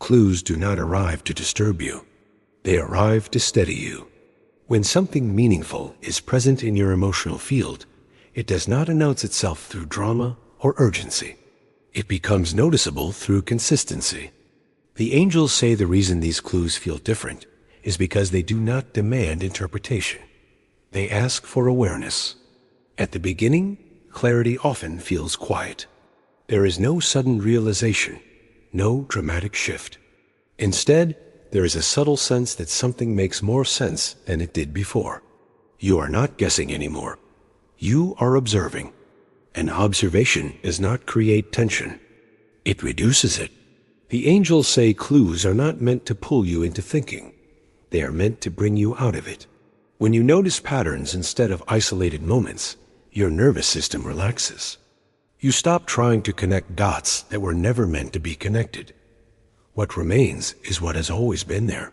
Clues do not arrive to disturb you. They arrive to steady you. When something meaningful is present in your emotional field, it does not announce itself through drama or urgency. It becomes noticeable through consistency. The angels say the reason these clues feel different is because they do not demand interpretation. They ask for awareness. At the beginning, clarity often feels quiet. There is no sudden realization, no dramatic shift. Instead, there is a subtle sense that something makes more sense than it did before. You are not guessing anymore. You are observing. An observation does not create tension. It reduces it. The angels say clues are not meant to pull you into thinking. They are meant to bring you out of it. When you notice patterns instead of isolated moments, your nervous system relaxes. You stop trying to connect dots that were never meant to be connected. What remains is what has always been there.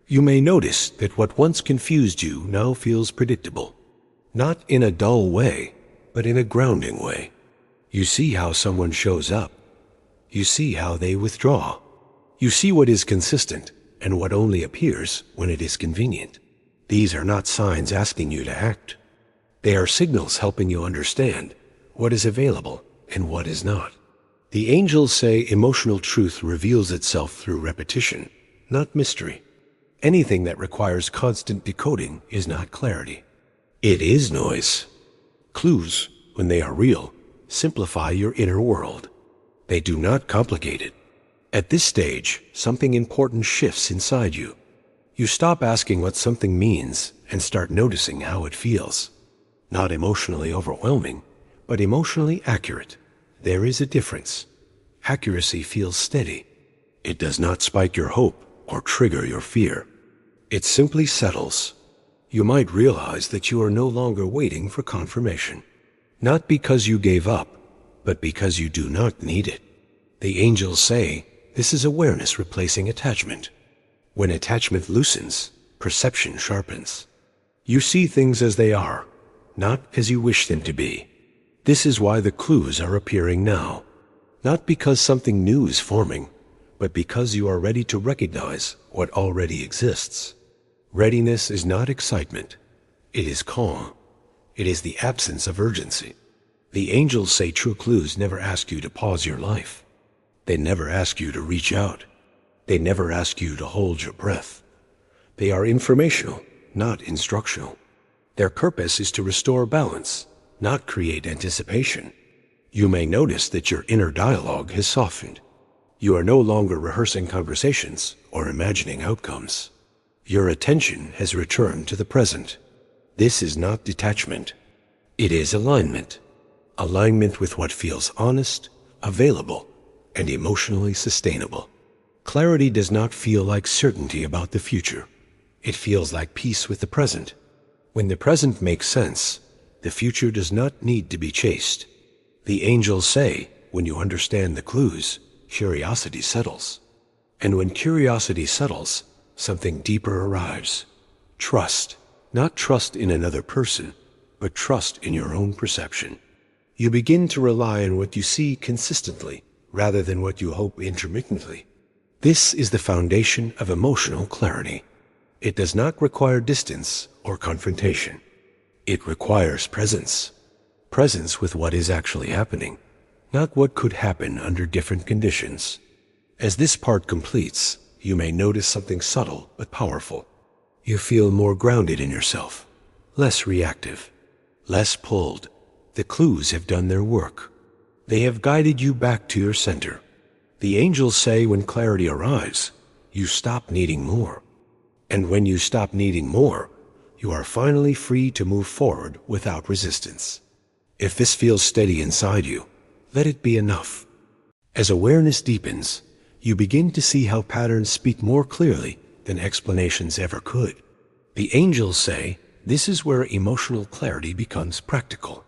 You may notice that what once confused you now feels predictable. Not in a dull way, but in a grounding way. You see how someone shows up. You see how they withdraw. You see what is consistent and what only appears when it is convenient. These are not signs asking you to act. They are signals helping you understand what is available and what is not. The angels say emotional truth reveals itself through repetition, not mystery. Anything that requires constant decoding is not clarity. It is noise. Clues, when they are real, simplify your inner world. They do not complicate it. At this stage, something important shifts inside you. You stop asking what something means and start noticing how it feels. Not emotionally overwhelming, but emotionally accurate. There is a difference. Accuracy feels steady. It does not spike your hope or trigger your fear. It simply settles. You might realize that you are no longer waiting for confirmation. Not because you gave up, but because you do not need it. The angels say this is awareness replacing attachment. When attachment loosens, perception sharpens. You see things as they are, not as you wish them to be. This is why the clues are appearing now. Not because something new is forming, but because you are ready to recognize what already exists. Readiness is not excitement. It is calm. It is the absence of urgency. The angels say true clues never ask you to pause your life. They never ask you to reach out. They never ask you to hold your breath. They are informational, not instructional. Their purpose is to restore balance, not create anticipation. You may notice that your inner dialogue has softened. You are no longer rehearsing conversations or imagining outcomes. Your attention has returned to the present. This is not detachment. It is alignment. Alignment with what feels honest, available, and emotionally sustainable. Clarity does not feel like certainty about the future. It feels like peace with the present. When the present makes sense, the future does not need to be chased. The angels say, when you understand the clues, curiosity settles. And when curiosity settles, something deeper arrives. Trust. Not trust in another person, but trust in your own perception. You begin to rely on what you see consistently, rather than what you hope intermittently. This is the foundation of emotional clarity. It does not require distance or confrontation. It requires presence. Presence with what is actually happening, not what could happen under different conditions. As this part completes, you may notice something subtle but powerful. You feel more grounded in yourself, less reactive, less pulled. The clues have done their work. They have guided you back to your center. The angels say when clarity arrives, you stop needing more. And when you stop needing more, you are finally free to move forward without resistance. If this feels steady inside you, let it be enough. As awareness deepens, you begin to see how patterns speak more clearly than explanations ever could. The angels say this is where emotional clarity becomes practical.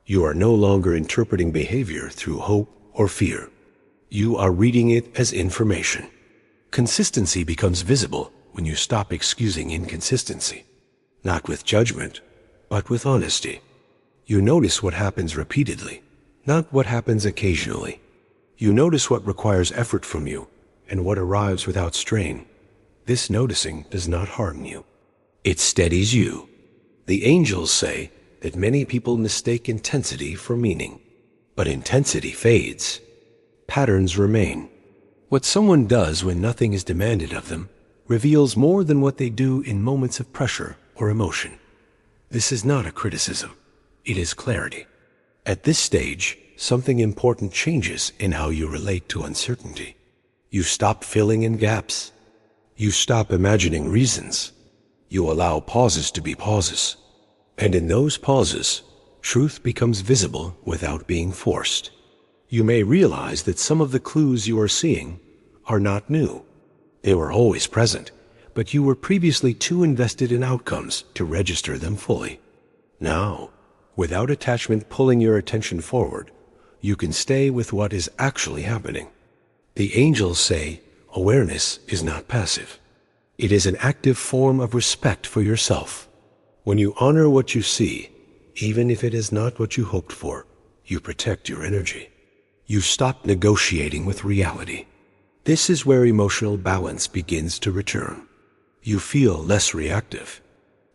You are no longer interpreting behavior through hope or fear. You are reading it as information. Consistency becomes visible when you stop excusing inconsistency, not with judgment, but with honesty. You notice what happens repeatedly, not what happens occasionally. You notice what requires effort from you and what arrives without strain. This noticing does not harden you. It steadies you. The angels say that many people mistake intensity for meaning, but intensity fades. Patterns remain. What someone does when nothing is demanded of them reveals more than what they do in moments of pressure or emotion. This is not a criticism. It is clarity. At this stage, something important changes in how you relate to uncertainty. You stop filling in gaps. You stop imagining reasons. You allow pauses to be pauses. And in those pauses, truth becomes visible without being forced. You may realize that some of the clues you are seeing are not new. They were always present, but you were previously too invested in outcomes to register them fully. Now, without attachment pulling your attention forward, you can stay with what is actually happening. The angels say awareness is not passive. It is an active form of respect for yourself. When you honor what you see, even if it is not what you hoped for, you protect your energy. You stop negotiating with reality. This is where emotional balance begins to return. You feel less reactive,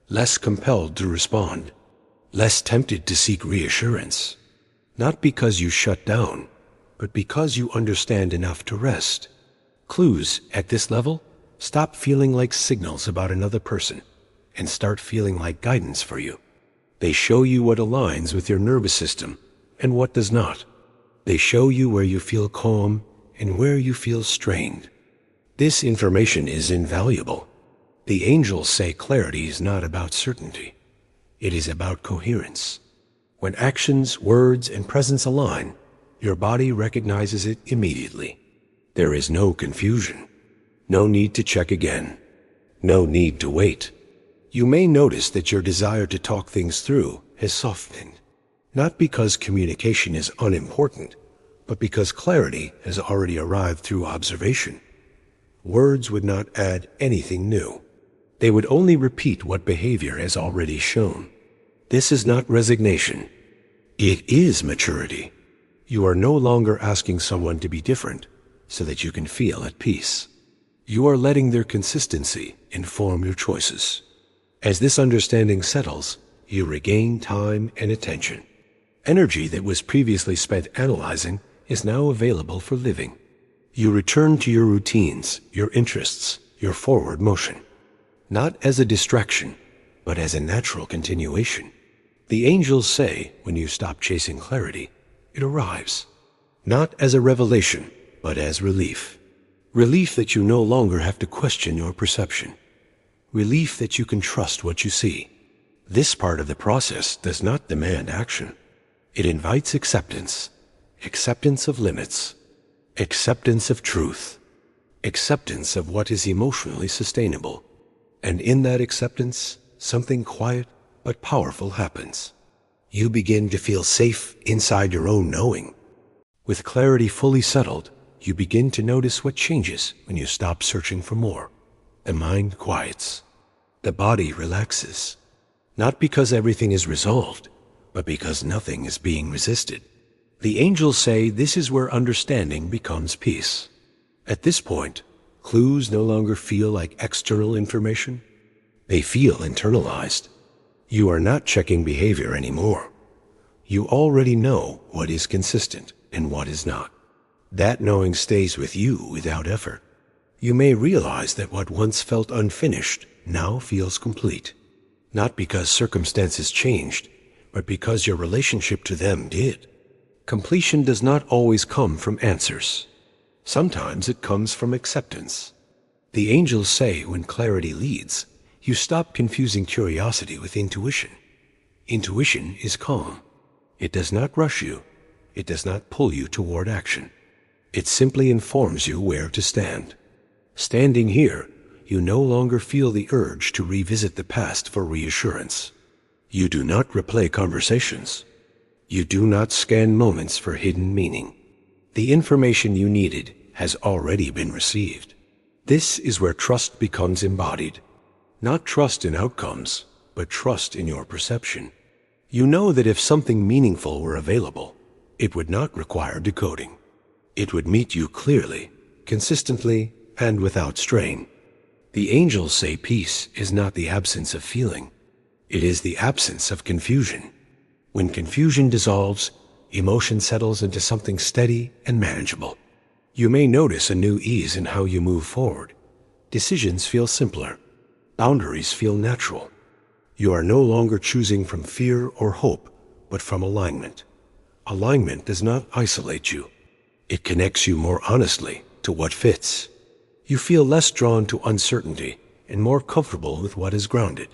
less compelled to respond, less tempted to seek reassurance. Not because you shut down, but because you understand enough to rest. Clues at this level stop feeling like signals about another person and start feeling like guidance for you. They show you what aligns with your nervous system and what does not. They show you where you feel calm and where you feel strained. This information is invaluable. The angels say clarity is not about certainty. It is about coherence. When actions, words, and presence align, your body recognizes it immediately. There is no confusion. No need to check again. No need to wait. You may notice that your desire to talk things through has softened. Not because communication is unimportant, but because clarity has already arrived through observation. Words would not add anything new. They would only repeat what behavior has already shown. This is not resignation. It is maturity. You are no longer asking someone to be different so that you can feel at peace. You are letting their consistency inform your choices. As this understanding settles, you regain time and attention. Energy that was previously spent analyzing is now available for living. You return to your routines, your interests, your forward motion, not as a distraction, but as a natural continuation. The angels say when you stop chasing clarity, it arrives, not as a revelation, but as relief. Relief that you no longer have to question your perception. Relief that you can trust what you see. This part of the process does not demand action. It invites acceptance. Acceptance of limits. Acceptance of truth. Acceptance of what is emotionally sustainable. And in that acceptance, something quiet but powerful happens. You begin to feel safe inside your own knowing. With clarity fully settled, you begin to notice what changes when you stop searching for more. The mind quiets. The body relaxes. Not because everything is resolved, but because nothing is being resisted. The angels say this is where understanding becomes peace. At this point, clues no longer feel like external information. They feel internalized. You are not checking behavior anymore. You already know what is consistent and what is not. That knowing stays with you without effort. You may realize that what once felt unfinished now feels complete. Not because circumstances changed, but because your relationship to them did. Completion does not always come from answers. Sometimes it comes from acceptance. The angels say when clarity leads, you stop confusing curiosity with intuition. Intuition is calm. It does not rush you. It does not pull you toward action. It simply informs you where to stand. Standing here, you no longer feel the urge to revisit the past for reassurance. You do not replay conversations. You do not scan moments for hidden meaning. The information you needed has already been received. This is where trust becomes embodied. Not trust in outcomes, but trust in your perception. You know that if something meaningful were available, it would not require decoding. It would meet you clearly, consistently, and without strain. The angels say peace is not the absence of feeling. It is the absence of confusion. When confusion dissolves, emotion settles into something steady and manageable. You may notice a new ease in how you move forward. Decisions feel simpler. Boundaries feel natural. You are no longer choosing from fear or hope, but from alignment. Alignment does not isolate you. It connects you more honestly to what fits. You feel less drawn to uncertainty and more comfortable with what is grounded.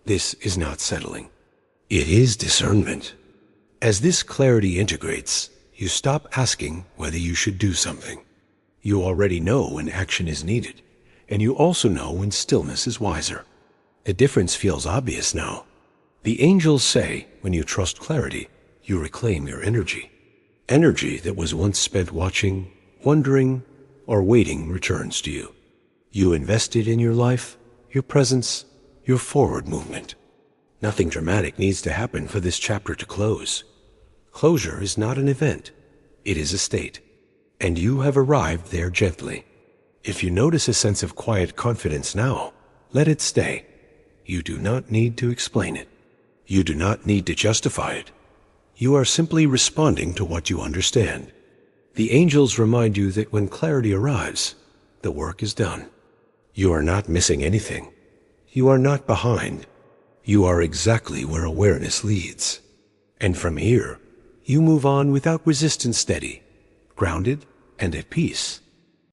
This is not settling. It is discernment. As this clarity integrates, you stop asking whether you should do something. You already know when action is needed, and you also know when stillness is wiser. The difference feels obvious now. The angels say when you trust clarity, you reclaim your energy. Energy that was once spent watching, wondering, or waiting returns to you. You invested in your life, your presence, your forward movement. Nothing dramatic needs to happen for this chapter to close. Closure is not an event, it is a state, and you have arrived there gently. If you notice a sense of quiet confidence now, let it stay. You do not need to explain it. You do not need to justify it. You are simply responding to what you understand. The angels remind you that when clarity arrives, the work is done. You are not missing anything. You are not behind. You are exactly where awareness leads. And from here, you move on without resistance, steady, grounded, and at peace.